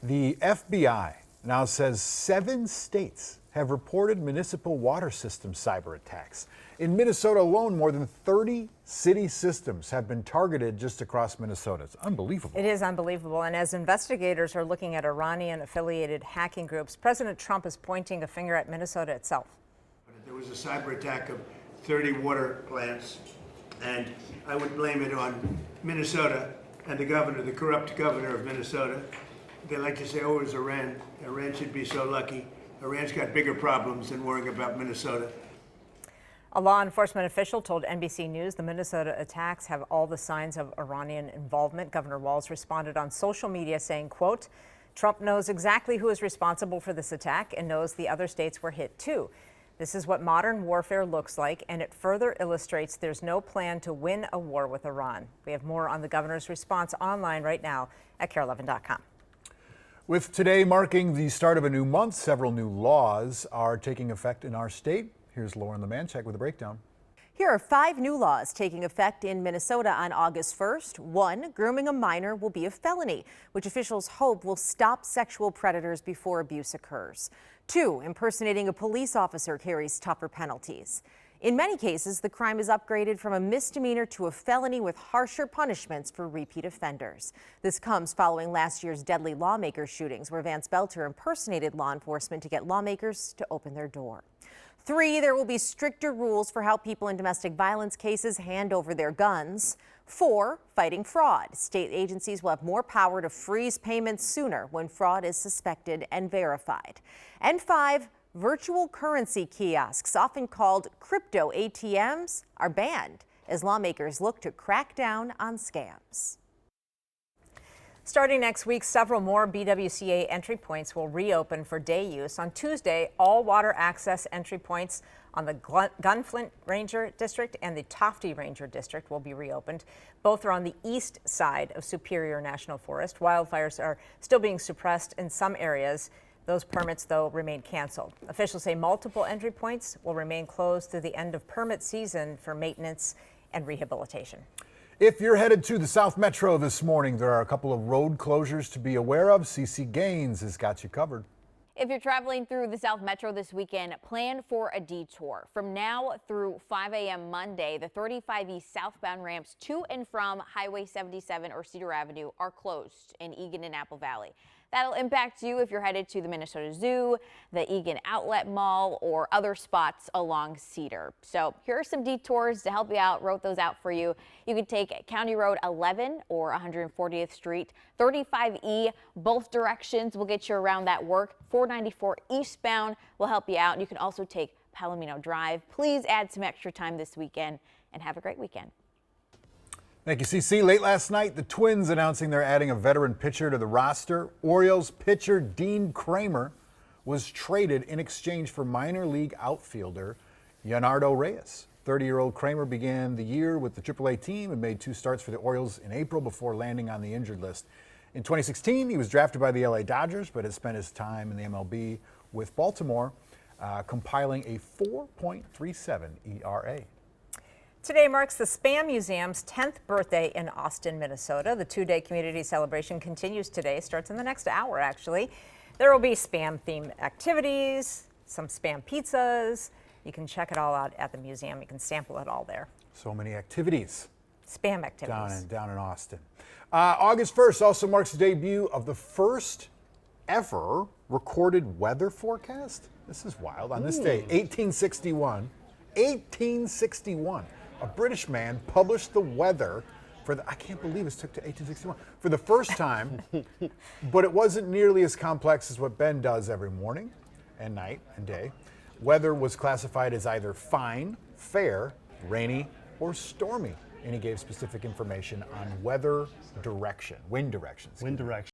The FBI now says 7 states have reported municipal water system cyber attacks. In Minnesota alone, more than 30 city systems have been targeted just across Minnesota. It's unbelievable. It is unbelievable. And as investigators are looking at Iranian-affiliated hacking groups, President Trump is pointing a finger at Minnesota itself. There was a cyber attack of 30 water plants, and I would blame it on Minnesota and the governor, the corrupt governor of Minnesota. They like to say, oh, it was Iran. Iran should be so lucky. Iran's got bigger problems than worrying about Minnesota. A law enforcement official told NBC News the Minnesota attacks have all the signs of Iranian involvement. Governor Walz responded on social media saying, quote, Trump knows exactly who is responsible for this attack and knows the other states were hit too. This is what modern warfare looks like, and it further illustrates there's no plan to win a war with Iran. We have more on the governor's response online right now at KARE11.com. With today marking the start of a new month, several new laws are taking effect in our state. Here's Lauren Lemanchek with a breakdown. Here are 5 new laws taking effect in Minnesota on August 1st. 1, grooming a minor will be a felony, which officials hope will stop sexual predators before abuse occurs. 2, impersonating a police officer carries tougher penalties. In many cases, the crime is upgraded from a misdemeanor to a felony with harsher punishments for repeat offenders. This comes following last year's deadly lawmaker shootings, where Vance Belter impersonated law enforcement to get lawmakers to open their door. 3, there will be stricter rules for how people in domestic violence cases hand over their guns. 4, fighting fraud. State agencies will have more power to freeze payments sooner when fraud is suspected and verified. And 5, virtual currency kiosks, often called crypto ATMs, are banned as lawmakers look to crack down on scams. Starting next week, several more BWCA entry points will reopen for day use. On Tuesday, all water access entry points on the Gunflint Ranger District and the Tofty Ranger District will be reopened. Both are on the east side of Superior National Forest. Wildfires are still being suppressed in some areas. Those permits, though, remain canceled. Officials say multiple entry points will remain closed through the end of permit season for maintenance and rehabilitation. If you're headed to the South Metro this morning, there are a couple of road closures to be aware of. CC Gaines has got you covered. If you're traveling through the South Metro this weekend, plan for a detour. From now through 5 a.m. Monday, the 35E southbound ramps to and from Highway 77 or Cedar Avenue are closed in Eagan and Apple Valley. That'll impact you if you're headed to the Minnesota Zoo, the Eagan Outlet Mall, or other spots along Cedar. So here are some detours to help you out. Wrote those out for you. You can take County Road 11 or 140th Street. 35E, both directions will get you around that work. 494 eastbound will help you out. You can also take Palomino Drive. Please add some extra time this weekend and have a great weekend. Thank you, CC. Late last night, the Twins announcing they're adding a veteran pitcher to the roster. Orioles pitcher Dean Kramer was traded in exchange for minor league outfielder Leonardo Reyes. 30-year-old Kramer began the year with the AAA team and made 2 starts for the Orioles in April before landing on the injured list. In 2016, he was drafted by the LA Dodgers, but has spent his time in the MLB with Baltimore, compiling a 4.37 ERA. Today marks the Spam Museum's 10th birthday in Austin, Minnesota. The 2-day community celebration continues today, starts in the next hour, actually. There will be Spam-themed activities, some Spam pizzas. You can check it all out at the museum. You can sample it all there. So many activities. Spam activities. Down in Austin. August 1st also marks the debut of the first ever recorded weather forecast. This is wild. On this day, 1861, a British man published the weather for the, I can't believe it took to 1861, for the first time, but it wasn't nearly as complex as what Ben does every morning and night and day. Weather was classified as either fine, fair, rainy, or stormy, and he gave specific information on weather direction, wind directions. Wind direction.